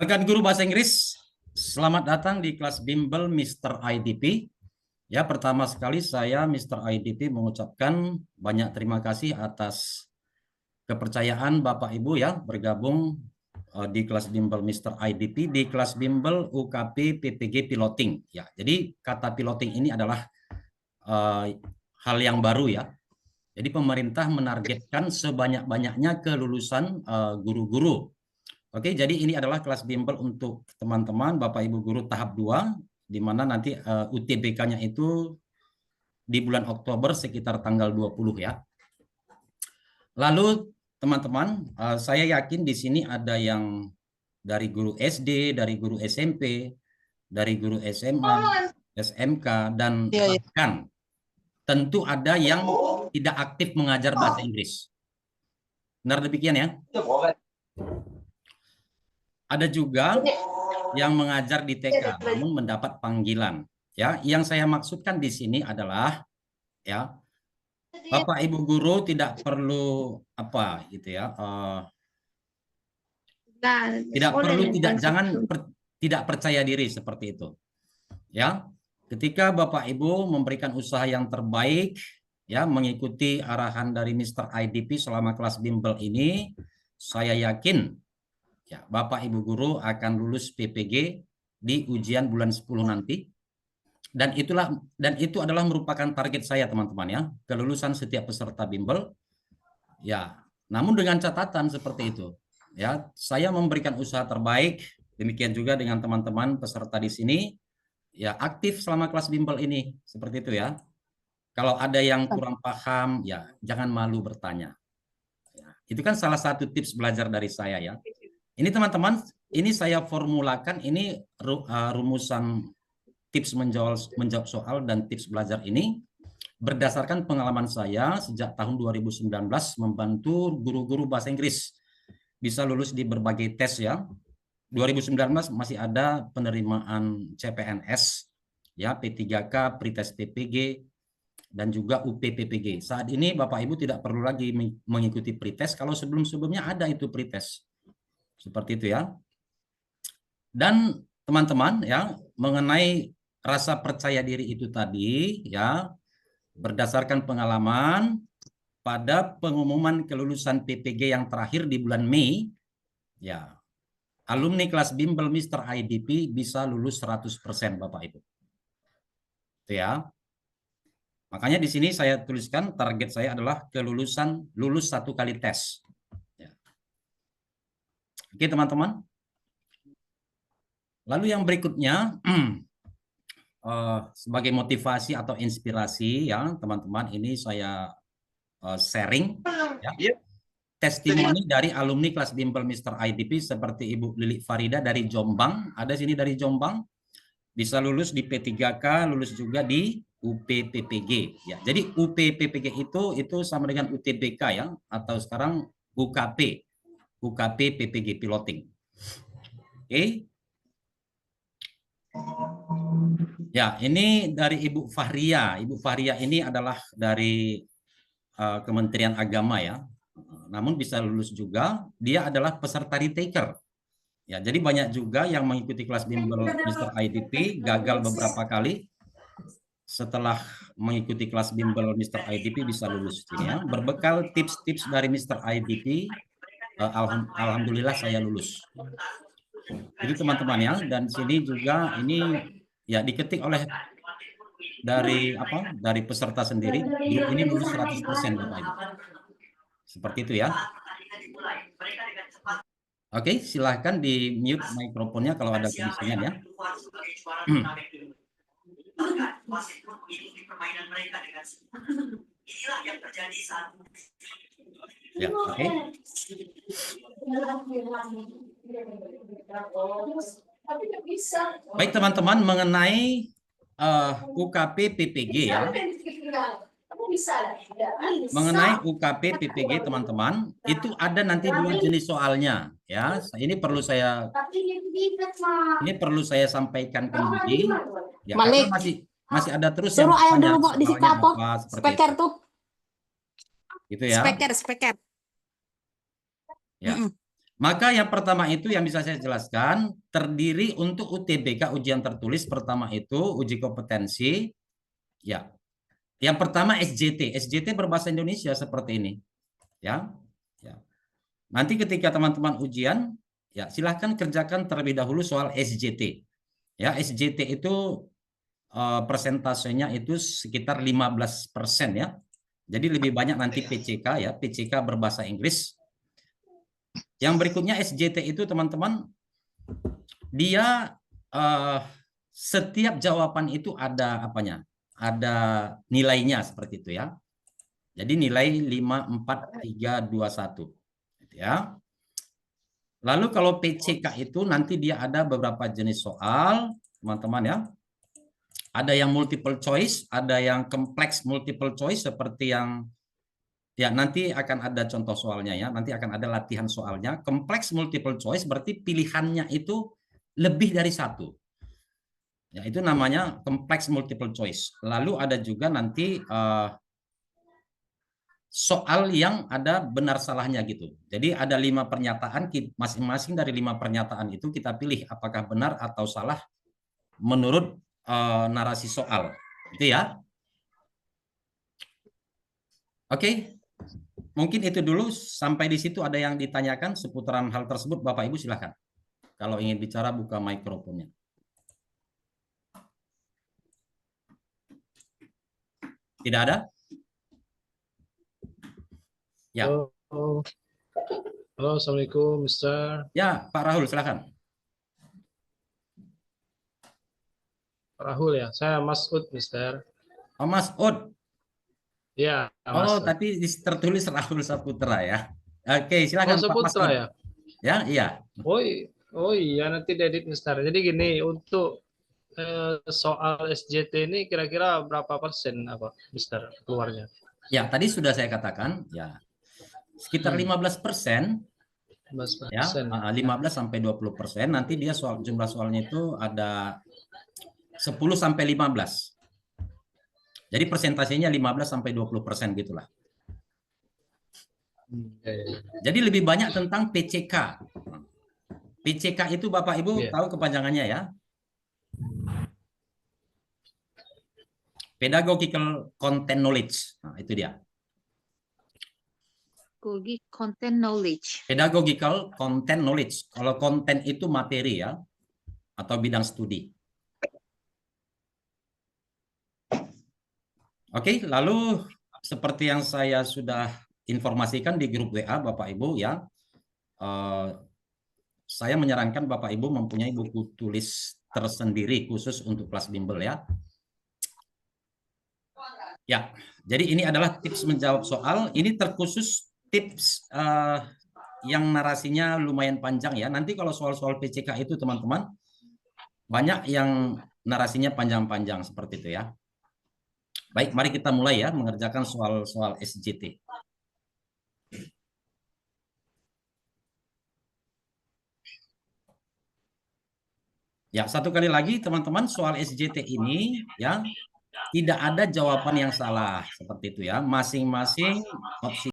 Rekan guru bahasa Inggris, selamat datang di kelas bimbel Mr. IDP. Ya, pertama sekali saya Mr. IDP mengucapkan banyak terima kasih atas kepercayaan Bapak Ibu ya bergabung di kelas bimbel Mr. IDP di kelas bimbel UKP PPG piloting. Ya, jadi kata piloting ini adalah hal yang baru ya. Jadi pemerintah menargetkan sebanyak-banyaknya kelulusan guru-guru. Oke, jadi ini adalah kelas bimbel untuk teman-teman Bapak Ibu guru tahap 2 di mana nanti UTBK-nya itu di bulan Oktober sekitar tanggal 20 ya. Lalu teman-teman, saya yakin di sini ada yang dari guru SD, dari guru SMP, dari guru SMA, SMK, dan bahkan tentu ada yang tidak aktif mengajar bahasa Inggris. Benar demikian ya? Ada juga yang mengajar di TK namun mendapat panggilan. Ya, yang saya maksudkan di sini adalah ya Bapak Ibu guru tidak perlu apa gitu ya. Tidak perlu tidak percaya diri seperti itu. Ya. Ketika Bapak Ibu memberikan usaha yang terbaik ya mengikuti arahan dari Mr. IDP selama kelas bimbel ini, saya yakin ya, Bapak Ibu guru akan lulus PPG di ujian bulan 10 nanti. Dan itu adalah merupakan target saya teman-teman ya, kelulusan setiap peserta bimbel. Ya, namun dengan catatan seperti itu. Ya, saya memberikan usaha terbaik, demikian juga dengan teman-teman peserta di sini ya aktif selama kelas bimbel ini, seperti itu ya. Kalau ada yang kurang paham ya jangan malu bertanya. Ya, itu kan salah satu tips belajar dari saya ya. Ini teman-teman, ini saya formulakan ini rumusan tips menjawab soal dan tips belajar ini berdasarkan pengalaman saya sejak tahun 2019 membantu guru-guru bahasa Inggris bisa lulus di berbagai tes ya. 2019 masih ada penerimaan CPNS ya, P3K, Pretest PPG dan juga UPPPG. Saat ini Bapak Ibu tidak perlu lagi mengikuti pretest kalau sebelum-sebelumnya ada itu pretest. Seperti itu ya. Dan teman-teman ya, mengenai rasa percaya diri itu tadi ya, berdasarkan pengalaman pada pengumuman kelulusan PPG yang terakhir di bulan Mei, ya, alumni kelas bimbel Mr. IDP bisa lulus 100% Bapak Ibu. Itu ya. Makanya di sini saya tuliskan target saya adalah kelulusan lulus 1 kali tes. Ya. Oke teman-teman. Lalu yang berikutnya sebagai motivasi atau inspirasi ya teman-teman, ini saya sharing ya. Testimoni dari alumni kelas bimbel Mr. IDP seperti Ibu Lili Farida dari Jombang, ada sini dari Jombang, bisa lulus di P3K, lulus juga di UPPPG ya. Jadi UPPPG itu sama dengan UTBK ya, atau sekarang UKP PPG piloting. Oke. Ya, ini dari Ibu Fahria. Ibu Fahria ini adalah dari Kementerian Agama ya. Namun bisa lulus juga, dia adalah peserta retaker. Ya, jadi banyak juga yang mengikuti kelas bimbel Mr. IDP gagal beberapa kali. Setelah mengikuti kelas bimbel Mr. IDP bisa lulus ini ya. Berbekal tips-tips dari Mr. IDP, alhamdulillah saya lulus. Jadi teman-teman ya, dan sini juga ini ya diketik oleh dari peserta sendiri, grup ini lulus 100% Bapak Ibu. Seperti itu ya. Oke, silahkan di mute mikrofonnya kalau ada kebingungan ya. Ya, oke. Baik teman-teman, mengenai UKP PPG ya. Mengenai UKP PPG teman-teman, itu ada nanti 2 jenis soalnya ya. Ini perlu saya sampaikan kembali ya, karena masih ada terus yang tanya soalnya apa seperti itu. Gitu ya. Speaker. Ya. Maka yang pertama itu yang bisa saya jelaskan, terdiri untuk UTBK ujian tertulis pertama itu uji kompetensi, ya. Yang pertama SJT, SJT berbahasa Indonesia seperti ini, ya. Ya. Nanti ketika teman-teman ujian, ya silahkan kerjakan terlebih dahulu soal SJT. Ya, SJT itu persentasenya itu sekitar 15% ya. Jadi lebih banyak nanti PCK ya, PCK berbahasa Inggris. Yang berikutnya SJT itu teman-teman, dia setiap jawaban itu ada apanya? Ada nilainya seperti itu ya. Jadi nilai 5, 4, 3, 2, 1. Ya. Lalu kalau PCK itu nanti dia ada beberapa jenis soal, teman-teman ya. Ada yang multiple choice, ada yang kompleks multiple choice seperti yang ya nanti akan ada contoh soalnya ya, nanti akan ada latihan soalnya. Kompleks multiple choice berarti pilihannya itu lebih dari satu. Ya, itu namanya kompleks multiple choice. Lalu ada juga nanti soal yang ada benar salahnya gitu. Jadi ada 5 pernyataan, masing-masing dari 5 pernyataan itu kita pilih apakah benar atau salah menurut narasi soal. Itu ya. Oke. Mungkin itu dulu, sampai di situ ada yang ditanyakan seputaran hal tersebut, Bapak Ibu silakan. Kalau ingin bicara buka mikrofonnya. Tidak ada? Ya. Halo, halo, Assalamualaikum, Mister. Ya, Pak Rahul silakan. Rahul ya, saya Mas Ud, Mister. Oh, Mas Ud. Ya, Oh, Mas. tapi tertulis Rahul Saputra ya. Oke, silakan Oh, Pak Mas Saputra Ud. ya? Ya, iya. Oh iya, nanti diedit, Mister. Jadi gini, untuk soal SJT ini kira-kira berapa persen apa, Mister, keluarnya? Ya, tadi sudah saya katakan, ya sekitar 15%, ya, 15 sampai 20%. Nanti dia jumlah soalnya itu ada 10 sampai 15. Jadi persentasenya 15 sampai 20% gitulah. Jadi lebih banyak tentang PCK. PCK itu Bapak Ibu tahu kepanjangannya ya? Pedagogical Content Knowledge. Nah, itu dia. Content Knowledge. Pedagogical Content Knowledge. Kalau konten itu materi ya, atau bidang studi. Oke, lalu seperti yang saya sudah informasikan di grup WA Bapak Ibu ya, saya menyarankan Bapak Ibu mempunyai buku tulis tersendiri khusus untuk kelas bimbel ya. Ya, jadi ini adalah tips menjawab soal. Ini terkhusus tips yang narasinya lumayan panjang ya. Nanti kalau soal-soal PCK itu teman-teman, banyak yang narasinya panjang-panjang seperti itu ya. Baik, mari kita mulai ya mengerjakan soal-soal SJT. Ya, satu kali lagi teman-teman, soal SJT ini ya tidak ada jawaban yang salah seperti itu ya. Masing-masing opsi